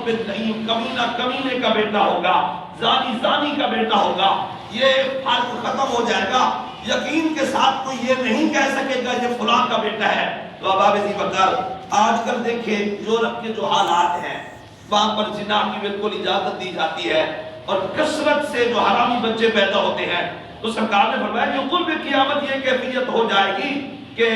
باللئیم، کمینہ کمینے کا بیٹا ہوگا، زانی زانی کا بیٹا ہوگا، یہ فرق ختم ہو جائے گا۔ یقین کے ساتھ کوئی یہ نہیں کہہ سکے گا یہ فلاں کا بیٹا ہے۔ تو اب ذی بکر آج کل دیکھیں یورپ کے جو حالات ہیں، وہاں پر زنا کی بالکل اجازت دی جاتی ہے اور کثرت سے جو حرامی بچے پیدا ہوتے ہیں۔ تو سرکار نے فرمایا کہ قرب قیامت یہ کیفیت ہو جائے گی کہ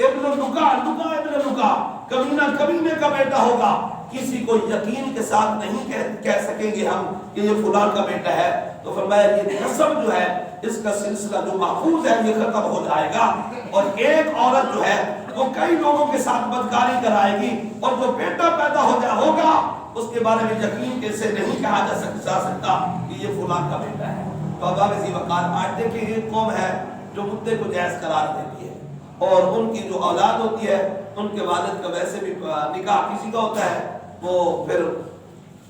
ابن لکا ابن لکا، کمینہ کمینے کا بیٹا ہوگا، کسی کو یقین کے ساتھ نہیں کہہ سکیں گے ہم کہ یہ فلاں کا بیٹا ہے۔ تو فرمایا یہ نسب جو ہے، اس کا سلسلہ جو محفوظ ہے یہ ختم ہو جائے گا، اور ایک عورت جو ہے وہ کئی لوگوں کے ساتھ بدکاری کرائے گی، اور جو بیٹا پیدا ہوگا اس کے بارے میں یقین کیسے نہیں کہا جا سکتا کہ یہ فلاں کا بیٹا ہے۔ تو اب ذی وقار آج دیکھیں ایک قوم ہے جو مدعے کو جائز قرار دیتی ہے، اور ان کی جو اولاد ہوتی ہے ان کے والد کا ویسے بھی نکاح کسی کا ہوتا ہے، وہ پھر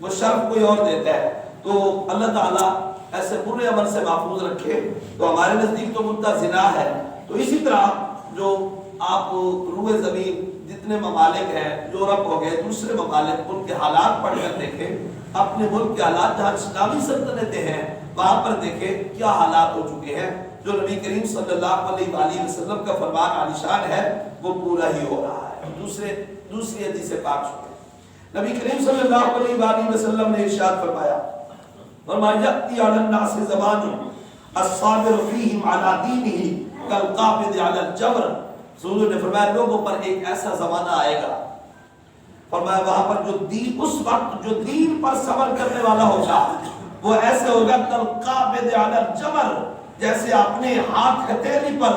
وہ شرف کوئی اور دیتا ہے۔ تو اللہ تعالیٰ ایسے برے عمل سے محفوظ رکھے۔ تو ہمارے نزدیک تو مدعا زنا ہے۔ تو اسی طرح جو آپ روئے زمین جتنے ممالک ہیں، یورپ ہو گئے، دوسرے ممالک، ان کے حالات پڑھ کر دیکھیں، اپنے ملک کے حالات جہاں اسلامی سلطنتیں ہیں وہاں پر دیکھیں کیا حالات ہو چکے ہیں۔ جو نبی کریم صلی اللہ علیہ وآلہ وسلم کا فرمان عالیشان ہے وہ پورا ہی ہو رہا ہے۔ دوسری حدیث پاک سنیں، نبی کریم صلی اللہ علیہ وآلہ وسلم نے ارشاد فرمایا، یأتی علی الناس زمان الصابر فیہم علی دینہ کالقابض علی الجمر۔ حضور نے فرمایا لوگوں پر ایک ایسا زمانہ آئے گا، فرمایا وہاں پر جو دین، اس وقت جو دین پر صبر کرنے والا ہوگا وہ ایسے ہوگا کالقابض علی الجمر، جیسے اپنے ہاتھ ہتھیلی پر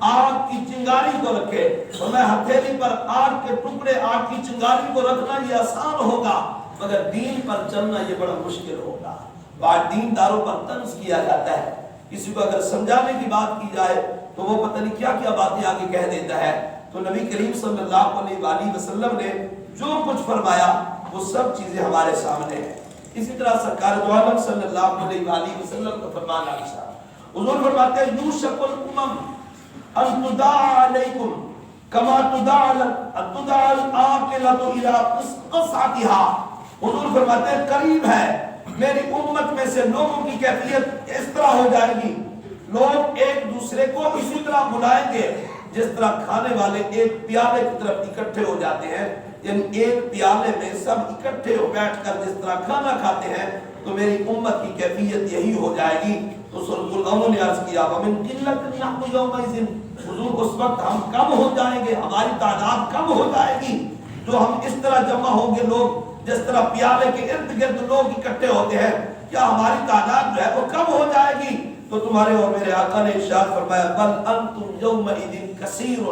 آگ کی چنگاری کو رکھے۔ فرمایا ہتھیلی پر آگ کے ٹکڑے، آگ کی چنگاری کو رکھنا یہ آسان ہوگا، مگر دین پر چلنا یہ بڑا مشکل ہوگا۔ بعد دین داروں پر طنز کیا جاتا ہے، کسی کو اگر سمجھانے کی بات کی جائے تو وہ پتہ نہیں کیا کیا باتیں آگے کہہ دیتا ہے۔ تو نبی کریم صلی اللہ علیہ وآلہ وسلم نے جو کچھ فرمایا وہ سب چیزیں ہمارے سامنے ہیں۔ اسی طرح سرکار دو عالم صلی اللہ علیہ وآلہ وسلم کا فرمان علیشان، حضور فرماتے ہیں یوشک الامم ان تداعى علیکم کما تداعى العاقلۃ الی قصعتها۔ حضور فرماتے ہیں قریب ہے میری امت میں سے لوگوں کی کیفیت اس طرح ہو جائے گی، لوگ ایک دوسرے کو اسی طرح بلائیں گے جس طرح کھانے والے ایک پیالے کی طرف اکٹھے ہو جاتے ہیں، یعنی ایک پیالے میں سب اکٹھے ہو بیٹھ کر جس طرح کھانا کھاتے ہیں، تو میری امت کی کیفیت یہی ہو جائے گی۔ تو سلطان نے عرض کیا وَمِن قِلَّةٍ نَحْنُ يَوْمَئِذٍ، حضور اس وقت ہم کم ہو جائیں گے، ہماری تعداد کم ہو جائے گی، جو ہم اس طرح جمع ہوں گے، لوگ جس طرح پیالے کے ارد گرد لوگ اکٹھے ہوتے ہیں، کیا ہماری تعداد جو ہے وہ کم ہو جائے گی؟ تو تمہارے اور میرے آقا نے ارشاد فرمایا بل انتم یومئذ کثیر،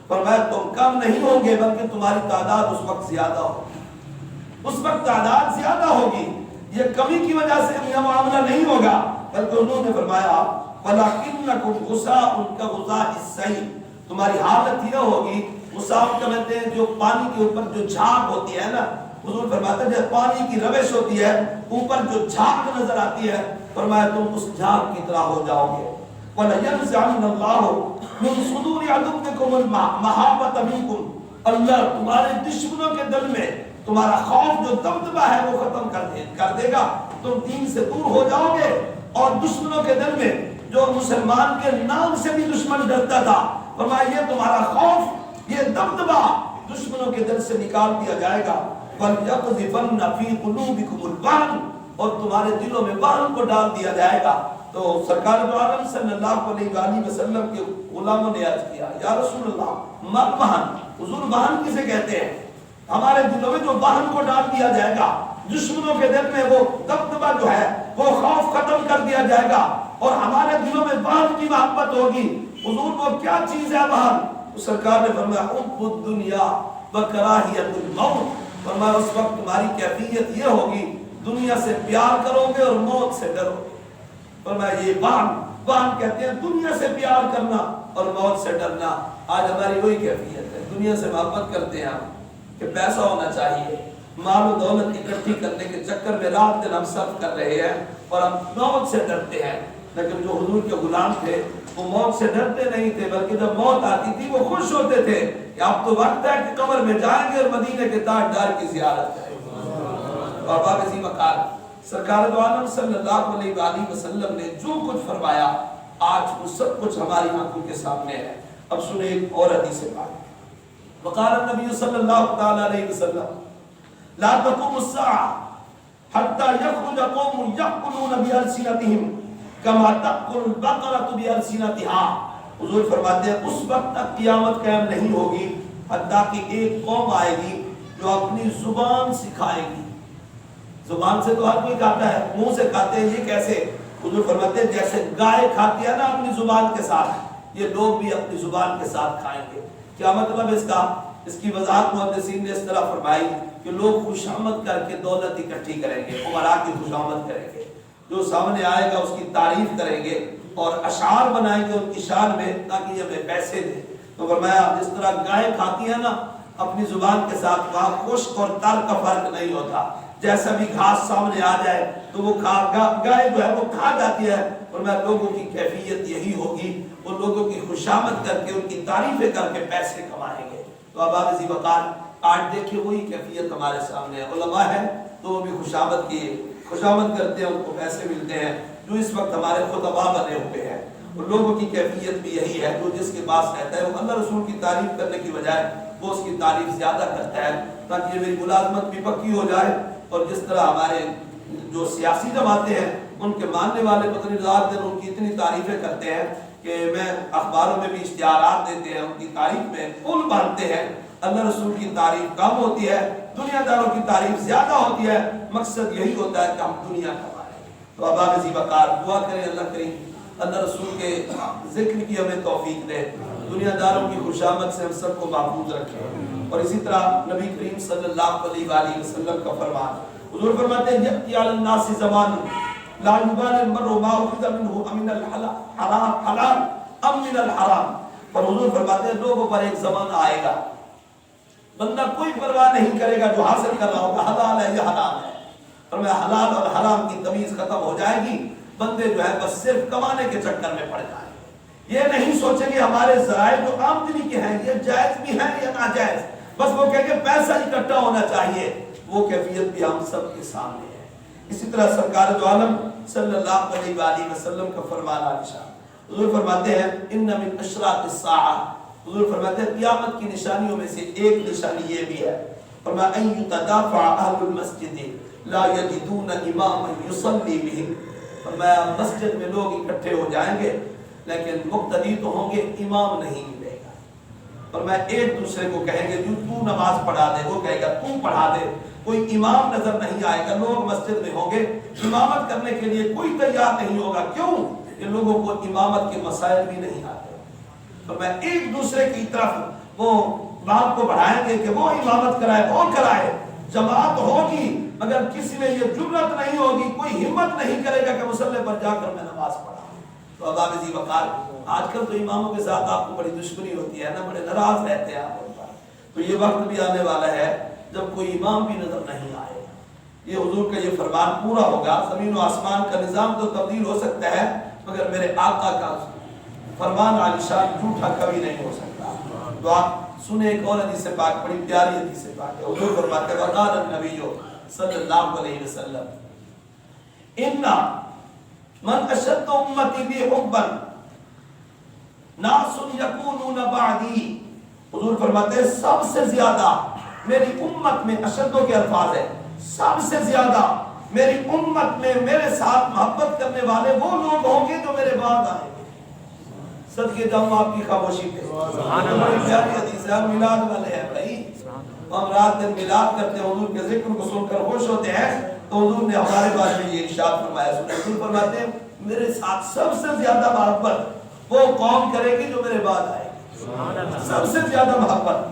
فرمایا تم کم نہیں ہوگے بلکہ تمہاری تعداد اس وقت زیادہ ہوگی، اس وقت تعداد زیادہ ہوگی۔ یہ کمی کی وجہ سے یہ معاملہ نہیں ہوگا، بلکہ انہوں نے فرمایا وَلَكِنَّكُمْ غُثَاءٌ كَغُثَاءِ السَّيْلِ، تمہاری حالت یہ ہوگی، غثاء کہتے ہیں جو پانی کے اوپر جو جھاگ ہوتی ہے نا، حضور فرماتے ہیں جب پانی کی روش ہوتی ہے اوپر جو جھاگ نظر آتی ہے، فرمایا تم اس جھاگ کی طرح ہو جاؤ گے۔ وَلَيَنزِعَنَّ اللَّهُ مِن صُدُورِ عَدُوِّكُمُ الْمَحَابَّةَ مِنكُمْ، اللہ تمہارے دشمنوں کے دل میں تمہارا خوف جو دبدبہ ہے وہ ختم کر دے گا، تم دین سے دور ہو جاؤ گے، اور دشمنوں کے دل میں جو مسلمان کے نام سے بھی دشمن ڈرتا تھا، فرمایا یہ تمہارا خوف، یہ دبدبہ دشمنوں کے دل سے نکال دیا جائے گا۔ وَلْيَقْذِفَنَّ فِي قُلُوبِكُمُ الْوَهْنَ، اور تمہارے دلوں میں وہن کو ڈال دیا جائے گا۔ تو سرکار دو عالم صلی اللہ علیہ وآلہ وسلم کے غلاموں نے عرض کیا یا رسول اللہ مل وہن، حضور وہن کسے کہتے ہیں؟ ہمارے دلوں میں جو وہن کو ڈال دیا جائے گا، دشمنوں کے دل میں وہ دبدبہ جو ہے وہ خوف ختم کر دیا جائے گا اور ہمارے دلوں میں وہن کی محبت ہوگی۔ حضور وہ کیا چیز ہے وہن؟ تو سرکار نے فرمایا حب الدنیا وکراہیت الموت، فرمایا اس وقت تمہاری کیفیت یہ ہوگی دنیا سے پیار کرو گے اور موت سے ڈرو گے۔ فرمایا یہ وہن کہتے ہیں دنیا سے پیار کرنا اور موت سے ڈرنا۔ آج ہماری وہی کیفیت ہے، دنیا سے محبت کرتے ہیں ہم کہ پیسہ ہونا چاہیے، مال و دولت اکٹھی کرنے کے چکر میں رات دن ہم صرف کر رہے ہیں اور ہم موت سے ڈرتے ہیں۔ لیکن جو حضور کے غلام تھے وہ موت سے ڈرتے نہیں تھے، بلکہ جب موت آتی تھی وہ خوش ہوتے تھے کہ اب تو وقت ہے کہ قبر میں جائیں گے اور مدینے کے تاجدار کی زیارت کریں گے۔ ذی وقار سرکار دو عالم صلی اللہ علیہ وآلہ وسلم نے جو کچھ فرمایا آج وہ سب کچھ ہماری آنکھوں کے سامنے ہے. اب سنیں ایک اور حدیث پاک. وقال النبی صلی اللہ تعالی علیہ وسلم لا تقوم الساعة حتى يخرج قوم يأكلون بألسنتهم كما تأكل البقرة بألسنتها. حضور فرماتے ہیں اس وقت تک قیامت قائم نہیں ہوگی حتیٰ کہ ایک قوم آئے گی جو اپنی زبان سکھائے گی. زبان سے تو ہر کوئی کھاتا ہے, منہ سے کھاتے ہیں. یہ کیسے؟ حضور فرماتے ہیں جیسے گائے کھاتی ہے نا اپنی زبان کے ساتھ, یہ لوگ بھی اپنی زبان کے ساتھ کھائیں گے. کیا مطلب اس کا؟ اس کی وضاحت محدثین نے اس طرح فرمائی کہ لوگ خوشامد کر کے دولت اکٹھی کریں گے, امراء کی خوشامد کریں گے, جو سامنے آئے گا اس کی تعریف کریں گے اور اشعار بنائیں گے ان کی شان میں تاکہ یہ ہمیں پیسے دے. تو فرمایا جس طرح گائے کھاتی ہے نا اپنی زبان کے ساتھ, وہاں خشک اور تر کا فرق نہیں ہوتا. جیسا بھی گھاس سامنے آ جائے تو وہ گائے جو ہے وہ کھا جاتی ہے. اور میں لوگوں کی کیفیت یہی ہوگی, وہ لوگوں کی خوشامد کر کے ان کی تعریفیں کر کے پیسے کمائیں گے. تو اب ذی وقار آج دیکھیں وہی کیفیت ہمارے سامنے ہے. علماء ہیں تو وہ بھی خوشامد کرتے ہیں, ان کو پیسے ملتے ہیں جو اس وقت ہمارے خطباء بنے ہوئے ہیں. اور لوگوں کی کیفیت بھی یہی ہے, جو جس کے پاس رہتا ہے وہ اللہ رسول کی تعریف کرنے کی بجائے وہ اس کی تعریف زیادہ کرتا ہے تاکہ یہ میری ملازمت بھی پکی ہو جائے. اور جس طرح ہمارے جو سیاسی جماعتیں ہیں ان کے ماننے والے پتہ نہیں رات دن ان کی اتنی تعریفیں کرتے ہیں کہ میں اخباروں میں بھی اشتہارات دیتے ہیں, ان کی تعریف میں پل باندھتے ہیں. اللہ رسول کی تعریف کم ہوتی ہے, دنیا داروں کی تعریف زیادہ ہوتی ہے. مقصد یہی ہوتا ہے کہ ہم دنیا کمائیں. تو اب ذی وقار دعا کریں اللہ کریم اللہ رسول کے ذکر کی ہمیں توفیق دے, دنیا داروں کی خوشامد سے ہم سب کو محفوظ رکھے. اور اسی طرح نبی کریم صلی اللہ علیہ وآلہ وسلم کا فرمان, حضور فرماتے ہیں یأتی علی الناس زمان لا یبالی المرء ما اخذ منه امن الحلال ام من الحرام. اور حضور فرماتے ہیں لوگوں پر ایک زمانہ آئے گا بندہ کوئی پرواہ نہیں کرے گا جو حاصل کر رہا ہوگا حلال ہے یا حرام ہے. اور میں حلال اور حرام کی تمیز ختم ہو جائے گی. بندے جو ہے بس صرف کمانے کے چکر میں پڑ جائیں, یہ نہیں سوچیں گے ہمارے ذرائع جو آمدنی کے ہیں یہ جائز بھی ہیں یا ناجائز, بس وہ کہیں گے پیسہ اکٹھا ہونا چاہیے. وہ کیفیت بھی ہم سب کے سامنے ہے. اسی طرح سرکار دو عالم صلی اللہ علیہ وآلہ وسلم کا فرمان عالیشان, حضور فرماتے ہیں ان من اشراط الساعہ, حضور فرماتے ہیں قیامت کی نشانیوں میں سے ایک نشانی یہ بھی ہے, فرمایا ان یتدافع اہل المسجد لا یجدون اماما یصلی بهم. فرمایا مسجد میں لوگ اکٹھے ہو جائیں گے لیکن مقتدی تو ہوں گے, امام نہیں ملے گا. فرمایا ایک دوسرے کو کہیں گے تو نماز پڑھا دے, وہ کہے گا تو پڑھا دے. کوئی امام نظر نہیں آئے گا, لوگ مسجد میں ہوں گے, امامت کرنے کے لیے کوئی تیار نہیں ہوگا. کیوں؟ کہ لوگوں کو امامت کے مسائل بھی نہیں آتے. فرمایا ایک دوسرے کی طرف وہ بات کو بڑھائیں گے کہ وہ امامت کرائے, وہ کرائے. جماعت ہوگی مگر کسی میں یہ جرأت نہیں ہوگی, کوئی ہمت نہیں کرے گا کہ مصلی پر جا کر میں نماز پڑھا. تو اب ذی وقار آج کل تو اماموں کے ساتھ آپ کو بڑی دشمنی ہوتی ہے نا, بڑے ناراض رہتے ہیں آپ ان پر. تو یہ وقت بھی آنے والا ہے جب کوئی امام بھی نظر نہیں آئے. یہ حضور کا یہ فرمان پورا ہوگا. زمین و آسمان کا نظام تو تبدیل ہو سکتا ہے مگر میرے آقا کا فرمان عالیشان جھوٹا کبھی نہیں ہو سکتا. تو آپ سنیں ایک اور حدیث پاک, بڑی پیاری حدیث پاک ہے. حضور فرماتے ہیں وقال النبی صلی اللہ علیہ وسلم ان من اشد امتی بی حبا ناس یکونون بعدی. حضور فرماتے ہیں سب سے زیادہ میری امت میں, اشدوں کے الفاظ ہے, سب سے زیادہ میری امت میں میرے ساتھ محبت کرنے والے وہ لوگ ہوں گے جو میرے بعد آئیں گے. صدقے جاؤں آپ کی خاموشی پہ. بڑی پیاری حدیث ہے. ہم میلاد والے ہیں بھائی, ہم رات دن میلاد کرتے ہیں, حضور کے ذکر کو سن کر خوش ہوتے ہیں. تو حضور نے ہمارے بارے میں یہ ارشاد فرمایا, حضور فرماتے ہیں میرے ساتھ سب سے زیادہ محبت وہ قوم کرے گی جو میرے بعد آئے گی. سب سے زیادہ محبت.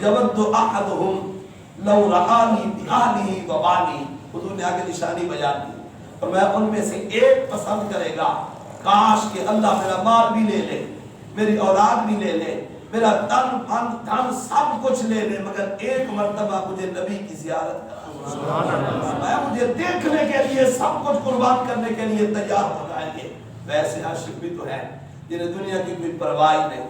یود احدهم لو رآنی بآلہ وبانی. حضور نے آگے نشانی بیان کی, اور میں ان میں سے ایک پسند کرے گا کاش کہ اللہ میرا مال بھی لے لے, میری اولاد بھی لے لے, میرا دھن سب کچھ لے لے, مگر ایک مرتبہ مجھے نبی کی زیارت کرا. میں مجھے دیکھنے کے لیے سب کچھ قربان کرنے کے لیے تیار ہو جائیں گے. ویسے عاشق بھی تو ہیں جنہیں دنیا کی کوئی پرواہ نہیں,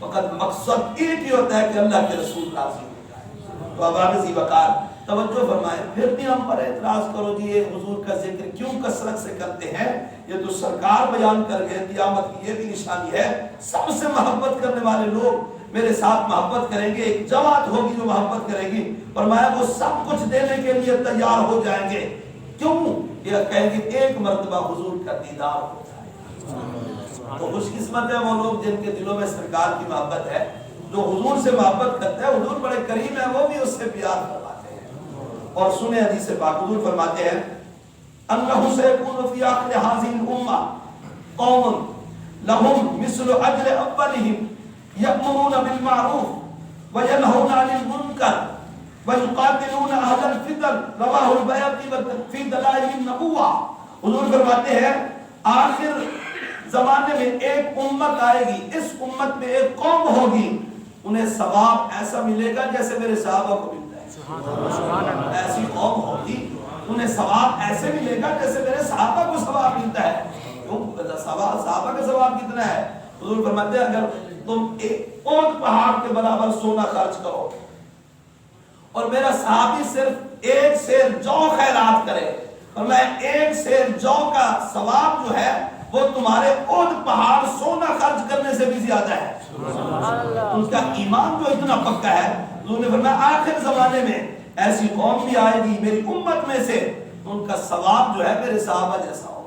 فقط مقصد ایک ہی ہوتا ہے کہ اللہ کے رسول راضی ہو جائے. تو اب ذی وقار توجہ فرمائیں، پھر بھی ہم پر اعتراض کرو جی یہ حضور کا ذکر کیوں کثرت سے کرتے ہیں؟ یہ تو سرکار بیان کر گئے، قیامت کی یہ بھی نشانی ہے، سب سے محبت کرنے والے لوگ میرے ساتھ محبت کریں گے، ایک جماعت ہوگی جو محبت کرے گی، فرمایا وہ سب کچھ دینے کے لیے تیار ہو جائیں گے، کیوں؟ یہ کہیں گے ایک مرتبہ حضور کا دیدار ہو جائے۔ تو خوش قسمت ہے وہ لوگ جن کے دلوں میں سرکار کی محبت ہے، جو حضور سے محبت کرتے ہیں، حضور بڑے کریم ہے، وہ بھی اس سے پیار فرماتے ہیں۔ اور سنیں حدیث پاک، حضور فرماتے ہیں انہ سیکون فی آخر ھذہ الامہ قوم لهم مثل اجر اولہم یأمرون بالمعروف وینہون عن المنکر ویقاتلون اہل الفتن، رواہ البیہقی فی دلائل النبوہ۔ حضور فرماتے ہیں آخر زمانے میں ایک امت آئے گی، اس امت میں ایک قوم ہوگی، انہیں ثواب ایسا ملے گا جیسے میرے صحابہ کو ملتا ہے۔ ایسی قوم ہوگی انہیں ثواب ایسے ملے گا جیسے میرے صحابہ کو ثواب ملتا ہے۔ کیوں؟ صحابہ کا ثواب کتنا ہے؟ حضور فرماتے ہیں اگر تم ایک اونٹ پہاڑ کے برابر سونا خرچ کرو اور میرا صحابی صرف ایک سیر جو خیرات کرے، اور میں ایک سیر جو کا ثواب جو ہے وہ تمہارے اونٹ پہاڑ سونا خرچ کرنے سے بھی زیادہ ہے۔ ان کا ایمان جو اتنا پکا ہے، حضور نے فرمایا آخر زمانے میں ایسی قوم بھی آئے گی میری امت میں سے، ان کا ثواب جو ہے میرے صحابہ جیسا ہوگا۔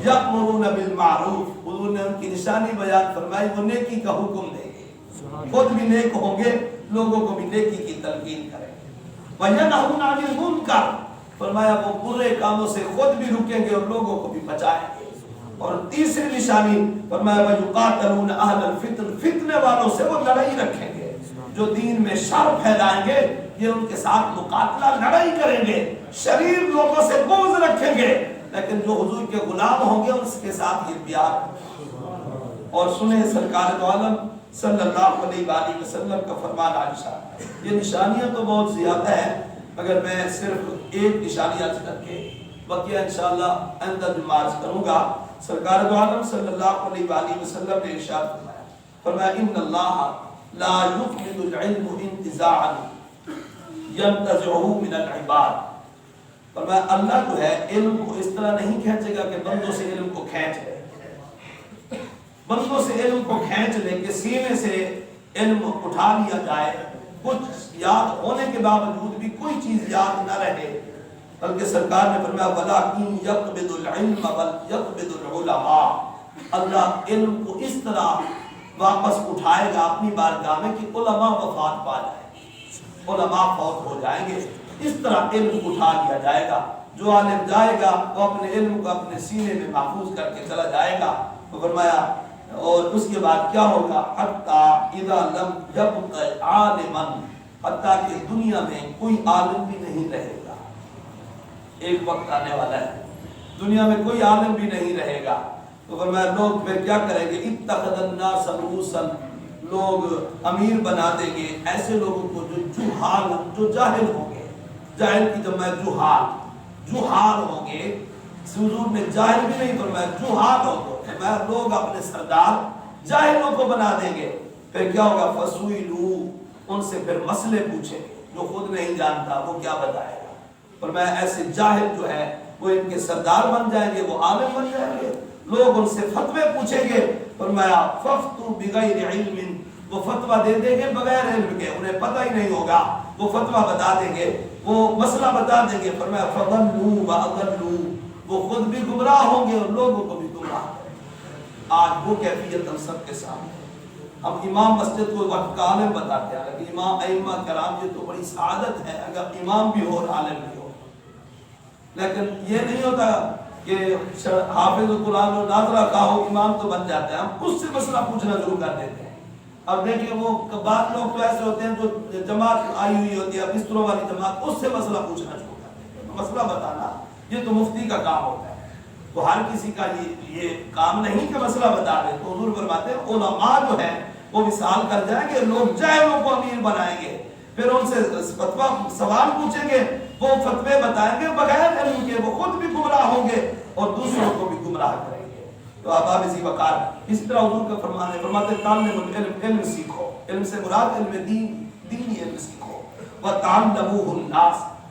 یأمرون بالمعروف، حضور نے ان کی نشانی بیان فرمائی، وہ نیکی کا حکم دیں گے، خود بھی نیک ہوں گے، لوگوں کو بھی نیکی کی تلقین کریں گے۔ وینہون عن المنکر، فرمایا وہ برے کاموں سے خود بھی رکیں گے اور لوگوں کو بھی بچائیں گے۔ اور تیسری نشانی فرمایا وَيُقَاتَلُونَ أَهْلَ الْفِتْنِ، فتنے والوں سے وہ لڑائی رکھیں گے، جو دین میں شر پھیلائیں گے یہ ان کے ساتھ مقاتلہ لڑائی کریں گے، شریر لوگوں سے بغض رکھیں گے، لیکن جو حضور کے غلام ہوں گے اس کے ساتھ یہ پیار۔ اور سنیں سرکار دو عالم صلی اللہ علیہ وآلہ وسلم کا فرمان عائشہ، یہ نشانیاں تو بہت زیادہ ہیں، اگر میں صرف ایک نشانی عرض کر کے بقیہ انشاءاللہ آئندہ جمعہ کروں گا۔ سرکار دو عالم صلی اللہ علیہ وآلہ وسلم نے ارشاد فرمایا، فرمایا ان اللہ لا يقبض العلم انتزاعا ينتزعه من العباد، فرمایا اللہ جو ہے علم کو اس طرح نہیں کھینچے گا کہ بندوں سے علم کو کھینچ لے، بندوں سے علم کو کھینچ لے کہ سینے سے علم اٹھا لیا جائے، کچھ یاد ہونے کے باوجود بھی کوئی چیز یاد نہ رہے، بلکہ سرکار نے فرمایا وَلَٰكِن يَقْبِضُ الْعِلْمَ وَيَقْبِضُ الْعُلَمَاءَ، اللہ علم کو اس طرح واپس اٹھائے گا اپنی بارگاہ میں کہ علماء وفات پا جائیں گے، علماء فوت ہو جائیں گے، اس طرح علم اٹھا لیا جائے گا۔ جو عالم جائے گا وہ اپنے علم کو اپنے سینے میں محفوظ کر کے چلا جائے گا۔ تو فرمایا اور اس کے بعد کیا ہوگا، حَتَّى إِذَا لَمْ يَبْقَ عَالِمًا، حتیٰ کہ دنیا میں کوئی عالم بھی نہیں رہے گا۔ ایک وقت آنے والا ہے دنیا میں کوئی عالم بھی نہیں رہے گا، تو فرمایا لوگ پھر کیا کریں گے، اتخذ الناس رؤوسا، لوگ امیر بنا دیں گے ایسے لوگوں کو جو جہال، جو جاہل ہوں گے، جاہل کی جمع ہے جہال، جہال ہوں گے، حضور نے جاہل بھی نہیں فرمایا جہال ہوں گے، فرمایا لوگ اپنے سردار جاہلوں کو بنا دیں گے، پھر کیا ہوگا فسئلوا، ان سے پھر مسئلے پوچھیں گے، جو خود نہیں جانتا وہ کیا بتائے گا، فرمایا ایسے جاہل جو ہے وہ ان کے سردار بن جائیں گے، وہ عالم بن جائیں گے، لوگ ان سے فتوے پوچھیں گے، فرمایا فَافْتُوا بِغَيْرِ عِلْمٍ، وہ فتوہ دے دیں گے بغیر علم کے، انہیں پتہ ہی نہیں ہوگا، وہ فتوہ بتا دیں گے، وہ مسئلہ بتا دیں گے، فرمایا فَضَلُّوا وَأَضَلُّوا، وہ خود بھی گمراہ ہوں گے اور لوگوں کو بھی گمراہ کریں گے۔ آج وہ کیفیت ہم سب کے سامنے، ہم امام مسجد کو وقت کا عالم بتاتے ہیں، لیکن امام ائمہ کرام یہ تو بڑی سعادت ہے اگر امام بھی ہو اور عالم بھی ہو، لیکن یہ نہیں ہوتا کہ حافظ القرآن اور ناظرہ کا ہو امام تو بن جاتا ہے، ہم اس سے مسئلہ پوچھنا شروع کر دیتے ہیں۔ اب دیکھیں وہ بعض لوگ تو ایسے ہوتے ہیں جو جماعت آئی ہوئی ہوتی ہے بستروں والی جماعت، اس سے مسئلہ پوچھنا شروع کر دیتے ہیں، مسئلہ بتانا یہ تو مفتی کا کام ہوتا ہے، تو ہر کسی کا یہ کام نہیں کہ مسئلہ بتا دے، تو حضور فرماتے ہیں علماء جو ہے وہ مثال کر جائیں گے، لوگ جاہلوں کو امیر بنائیں گے، پھر ان سے فتویٰ سوال پوچھیں گے، وہ فتوے بتائیں گے بغیر علم کے، وہ خود بھی گمراہ ہوں گے اور دوسروں کو بھی گمراہ کریں گے۔ تو آباب ذی وقار، اسی طرح حضور کا فرمان ہے، فرماتے ہیں تعلموا العلم، علم سیکھو، علم سے مراد علم دین، دینی علم سیکھو، وَتَعَلَّمُوهُ النَّاسَ،